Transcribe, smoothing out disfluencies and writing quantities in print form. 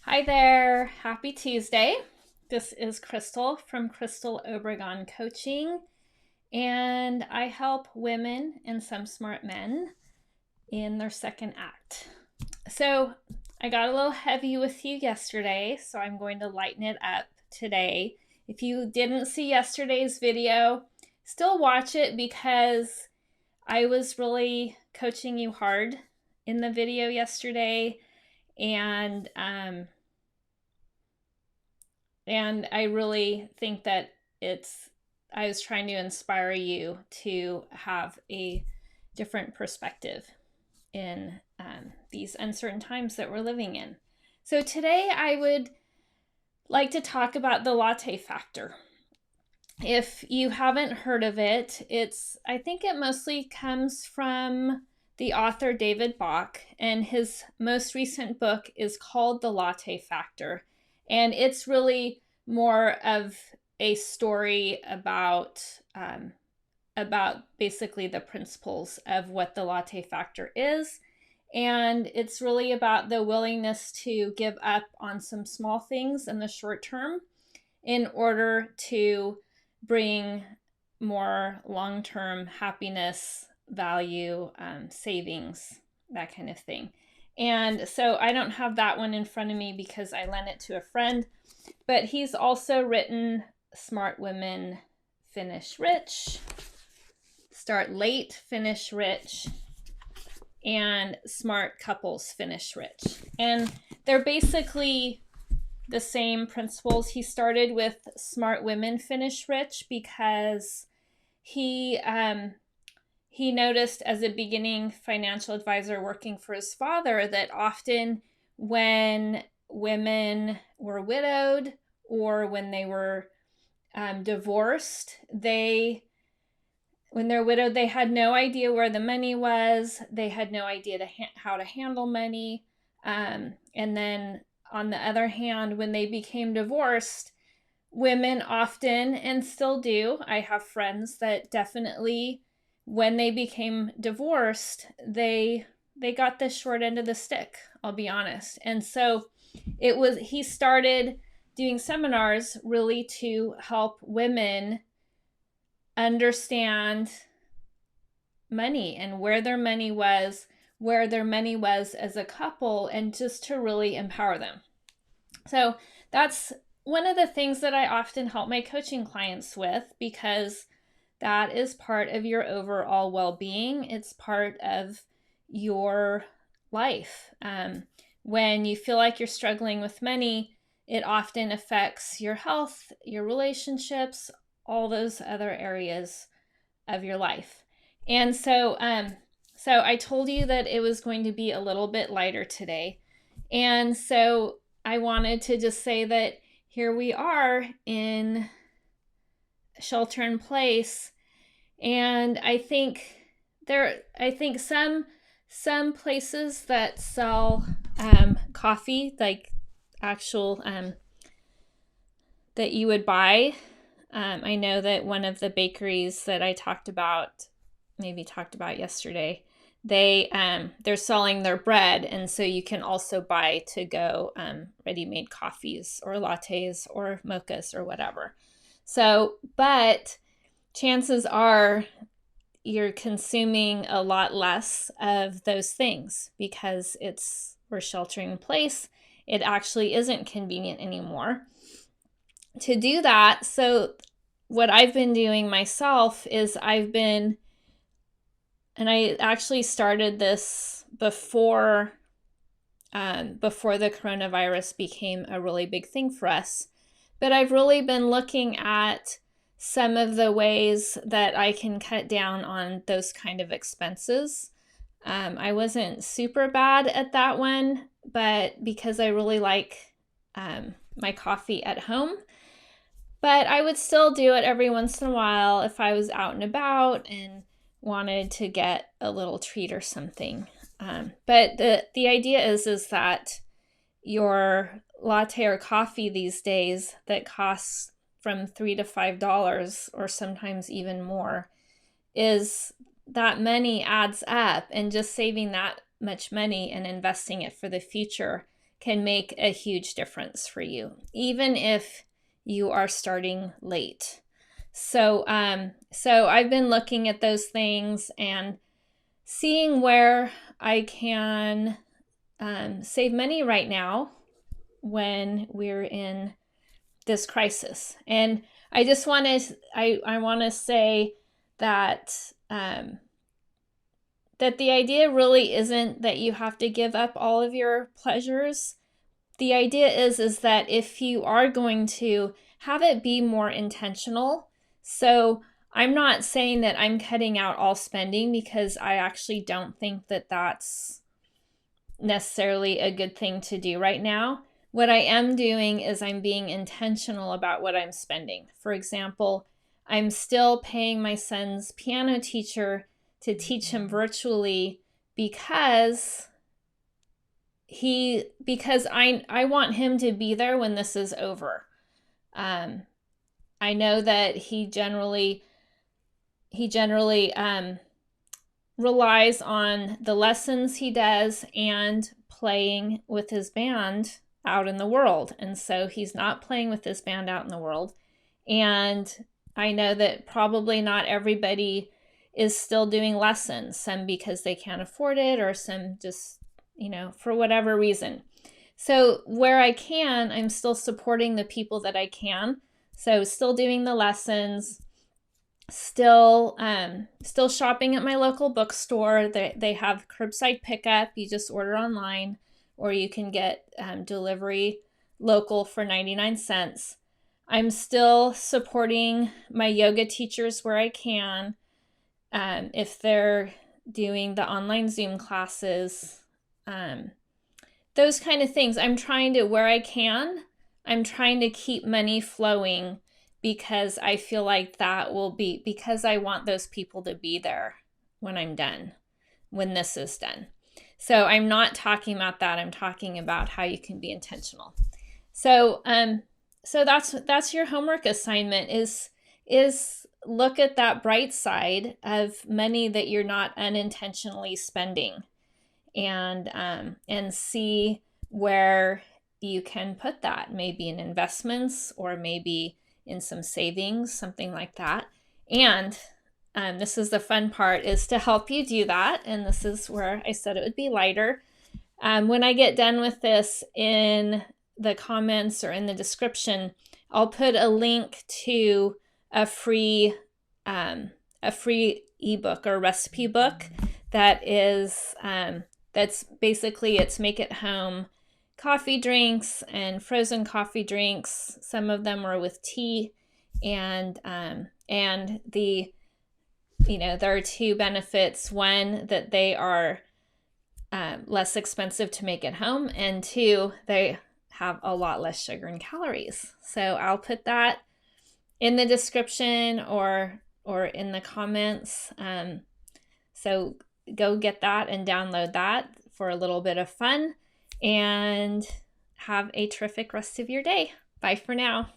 Hi there. Happy Tuesday. This is Crystal from Crystal Obregon Coaching, and I help women and some smart men in their second act. So, I got a little heavy with you yesterday, so I'm going to lighten it up today. If you didn't see yesterday's video, still watch it because I was really coaching you hard in the video yesterday, and I really think that I was trying to inspire you to have a different perspective in these uncertain times that we're living in. So today I would like to talk about the latte factor. If you haven't heard of it, I think it mostly comes from the author David Bach, and his most recent book is called The Latte Factor. And it's really more of a story about basically the principles of what the latte factor is. And it's really about the willingness to give up on some small things in the short term in order to bring more long-term happiness, value, savings, that kind of thing. And so I don't have that one in front of me because I lent it to a friend, but he's also written Smart Women Finish Rich, Start Late, Finish Rich, and Smart Couples Finish Rich. And they're basically the same principles. He started with Smart Women Finish Rich because he noticed as a beginning financial advisor working for his father that often when women were widowed or when they were divorced, when they're widowed, they had no idea where the money was. They had no idea how to handle money. And then on the other hand, when they became divorced, women often, and still do, I have friends that definitely, when they became divorced, they got the short end of the stick, I'll be honest. And so he started doing seminars really to help women understand money and where their money was as a couple, and just to really empower them. So that's one of the things that I often help my coaching clients with, because that is part of your overall well-being. It's part of your life. When you feel like you're struggling with money, it often affects your health, your relationships, all those other areas of your life. And so I told you that it was going to be a little bit lighter today. And so I wanted to just say that here we are in shelter in place. And I think some places that sell coffee, like actual that you would buy. I know that one of the bakeries that I talked about yesterday, they're selling their bread, and so you can also buy to go ready-made coffees or lattes or mochas or whatever. So, but chances are you're consuming a lot less of those things because we're sheltering in place. It actually isn't convenient anymore to do that. So what I've been doing myself is and I actually started this before the coronavirus became a really big thing for us, but I've really been looking at some of the ways that I can cut down on those kind of expenses. I wasn't super bad at that one, but because I really like my coffee at home. But I would still do it every once in a while if I was out and about and wanted to get a little treat or something. But the idea is that your latte or coffee these days that costs from $3 to $5 or sometimes even more, is that money adds up, and just saving that much money and investing it for the future can make a huge difference for you, even if you are starting late. So I've been looking at those things and seeing where I can save money right now when we're in this crisis. And I just want to I want to say that that the idea really isn't that you have to give up all of your pleasures. The idea is that if you are going to have it be more intentional. So I'm not saying that I'm cutting out all spending, because I actually don't think that that's necessarily a good thing to do right now. What I am doing is I'm being intentional about what I'm spending. For example, I'm still paying my son's piano teacher to teach him virtually because I want him to be there when this is over. I know that he generally relies on the lessons he does and playing with his band out in the world. And so he's not playing with his band out in the world. And I know that probably not everybody is still doing lessons, some because they can't afford it, or some just, for whatever reason. So where I can, I'm still supporting the people that I can. So still doing the lessons, still shopping at my local bookstore. They have curbside pickup. You just order online, or you can get delivery local for 99 cents. I'm still supporting my yoga teachers where I can. If they're doing the online Zoom classes, those kind of things. Where I can, I'm trying to keep money flowing, because I feel like because I want those people to be there when I'm done, when this is done. So I'm not talking about that. I'm talking about how you can be intentional. So that's your homework assignment is look at that bright side of money that you're not unintentionally spending, and see where you can put that, maybe in investments or maybe in some savings, something like that. And this is the fun part, is to help you do that. And this is where I said it would be lighter. When I get done with this, in the comments or in the description, I'll put a link to a free ebook or recipe book that is that's basically, it's make at home coffee drinks and frozen coffee drinks. Some of them are with tea, and there are two benefits: one, that they are less expensive to make at home, and two, they have a lot less sugar and calories. So I'll put that in the description or in the comments. So go get that and download that for a little bit of fun, and have a terrific rest of your day. Bye for now.